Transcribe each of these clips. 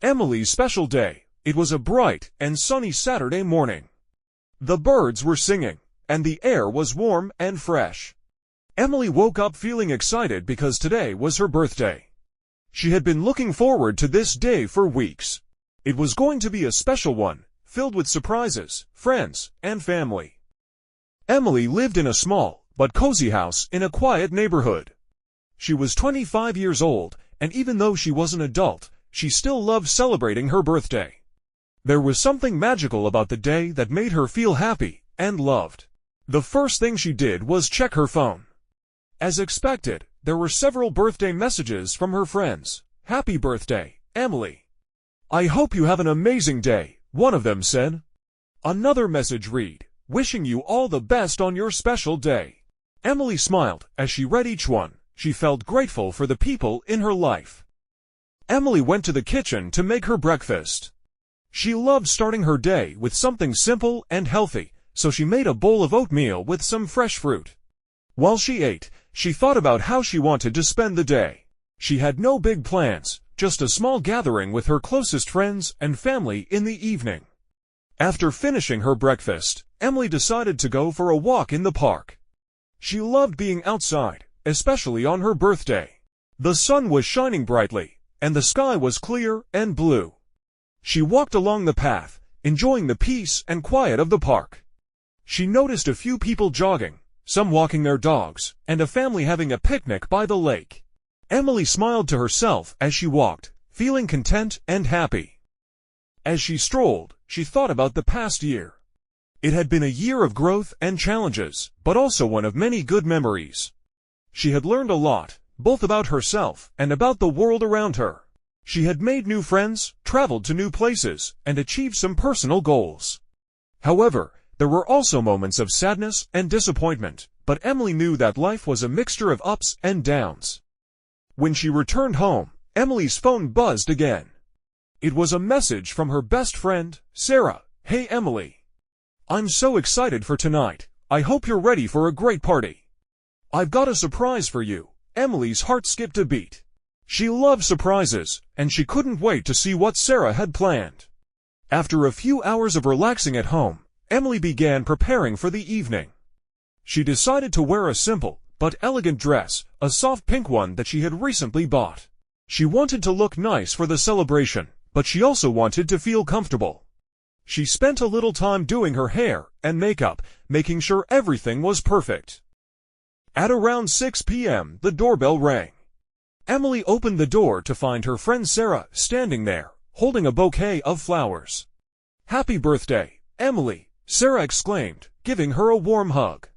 Emily's special day. It was a bright and sunny Saturday morning. The birds were singing, and the air was warm and fresh. Emily woke up feeling excited because today was her birthday. She had been looking forward to this day for weeks. It was going to be a special one, filled with surprises, friends, and family. Emily lived in a small but cozy house in a quiet neighborhood. She was 25 years old, and even though she was an adult, she still loved celebrating her birthday. There was something magical about the day that made her feel happy and loved. The first thing she did was check her phone. As expected, there were several birthday messages from her friends. "Happy birthday, Emily. I hope you have an amazing day," one of them said. Another message read, "Wishing you all the best on your special day." Emily smiled as she read each one. She felt grateful for the people in her life. Emily went to the kitchen to make her breakfast. She loved starting her day with something simple and healthy, so she made a bowl of oatmeal with some fresh fruit. While she ate, she thought about how she wanted to spend the day. She had no big plans, just a small gathering with her closest friends and family in the evening. After finishing her breakfast, Emily decided to go for a walk in the park. She loved being outside, especially on her birthday. The sun was shining brightly, and the sky was clear and blue. She walked along the path, enjoying the peace and quiet of the park. She noticed a few people jogging, some walking their dogs, and a family having a picnic by the lake. Emily smiled to herself as she walked, feeling content and happy. As she strolled, she thought about the past year. It had been a year of growth and challenges, but also one of many good memories. She had learned a lot, both about herself and about the world around her. She had made new friends, traveled to new places, and achieved some personal goals. However, there were also moments of sadness and disappointment, but Emily knew that life was a mixture of ups and downs. When she returned home, Emily's phone buzzed again. It was a message from her best friend, Sarah. "Hey Emily. I'm so excited for tonight. I hope you're ready for a great party. I've got a surprise for you." Emily's heart skipped a beat. She loved surprises, and she couldn't wait to see what Sarah had planned. After a few hours of relaxing at home, Emily began preparing for the evening. She decided to wear a simple but elegant dress, a soft pink one that she had recently bought. She wanted to look nice for the celebration, but she also wanted to feel comfortable. She spent a little time doing her hair and makeup, making sure everything was perfect. At around 6 p.m., the doorbell rang. Emily opened the door to find her friend Sarah standing there, holding a bouquet of flowers. "Happy birthday, Emily," Sarah exclaimed, giving her a warm hug.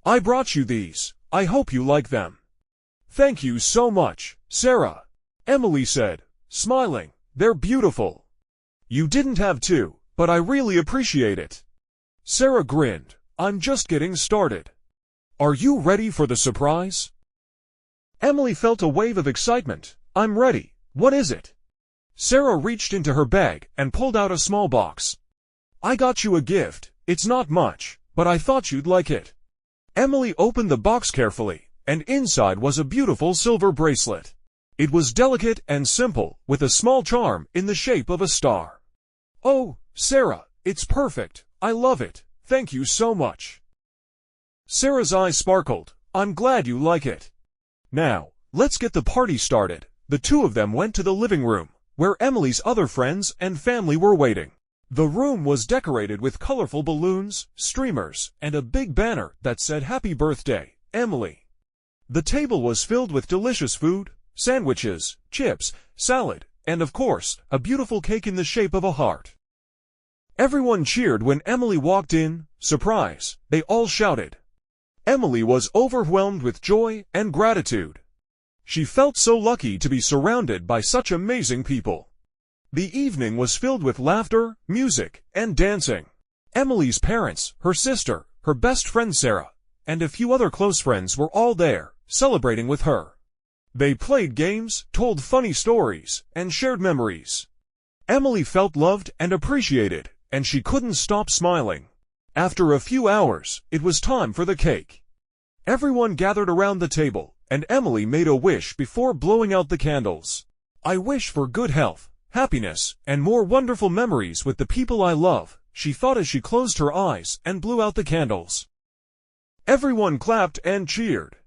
"I brought you these. I hope you like them." "Thank you so much, Sarah," Emily said, smiling. "They're beautiful." "You didn't have to, but I really appreciate it." Sarah grinned. "I'm just getting started. Are you ready for the surprise?" Emily felt a wave of excitement. "I'm ready. What is it?" Sarah reached into her bag and pulled out a small box. "I got you a gift. It's not much, but I thought you'd like it." Emily opened the box carefully, and inside was a beautiful silver bracelet. It was delicate and simple, with a small charm in the shape of a star. "Oh, Sarah, it's perfect. I love it. Thank you so much." Sarah's eyes sparkled. "I'm glad you like it. Now, let's get the party started." The two of them went to the living room, where Emily's other friends and family were waiting. The room was decorated with colorful balloons, streamers, and a big banner that said "Happy Birthday, Emily." The table was filled with delicious food, sandwiches, chips, salad, and of course, a beautiful cake in the shape of a heart. Everyone cheered when Emily walked in. "Surprise!" they all shouted. Emily was overwhelmed with joy and gratitude. She felt so lucky to be surrounded by such amazing people. The evening was filled with laughter, music, and dancing. Emily's parents, her sister, her best friend Sarah, and a few other close friends were all there, celebrating with her. They played games, told funny stories, and shared memories. Emily felt loved and appreciated, and she couldn't stop smiling. After a few hours, it was time for the cake. Everyone gathered around the table, and Emily made a wish before blowing out the candles. "I wish for good health, happiness, and more wonderful memories with the people I love, she thought as she closed her eyes and blew out the candles. Everyone clapped and cheered.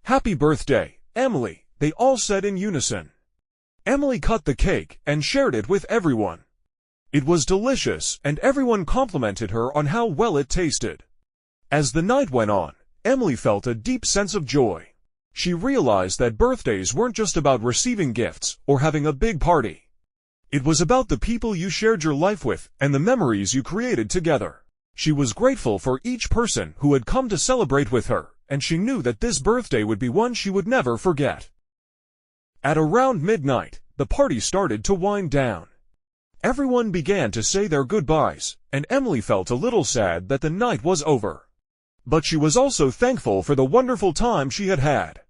"Happy birthday, Emily," they all said in unison. Emily cut the cake and shared it with everyone. It was delicious, and everyone complimented her on how well it tasted. As the night went on, Emily felt a deep sense of joy. She realized that birthdays weren't just about receiving gifts or having a big party. It was about the people you shared your life with and the memories you created together. She was grateful for each person who had come to celebrate with her, and she knew that this birthday would be one she would never forget. At around midnight, the party started to wind down. Everyone began to say their goodbyes, and Emily felt a little sad that the night was over. But she was also thankful for the wonderful time she had had.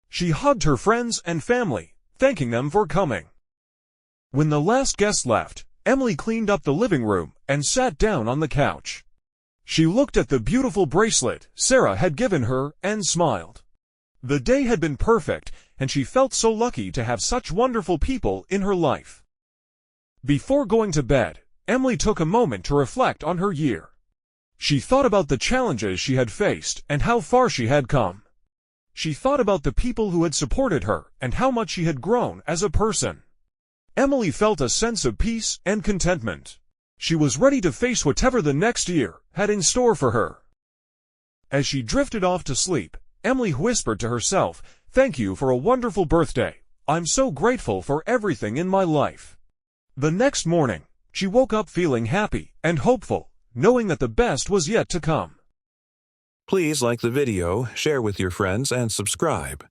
She hugged her friends and family, thanking them for coming. When the last guest left, Emily cleaned up the living room and sat down on the couch. She looked at the beautiful bracelet Sarah had given her and smiled. The day had been perfect, and she felt so lucky to have such wonderful people in her life. Before going to bed, Emily took a moment to reflect on her year. She thought about the challenges she had faced and how far she had come. She thought about the people who had supported her and how much she had grown as a person. Emily felt a sense of peace and contentment. She was ready to face whatever the next year had in store for her. As she drifted off to sleep, Emily whispered to herself, "Thank you for a wonderful birthday. I'm so grateful for everything in my life." The next morning, she woke up feeling happy and hopeful, knowing that the best was yet to come. Please like the video, share with your friends, and subscribe.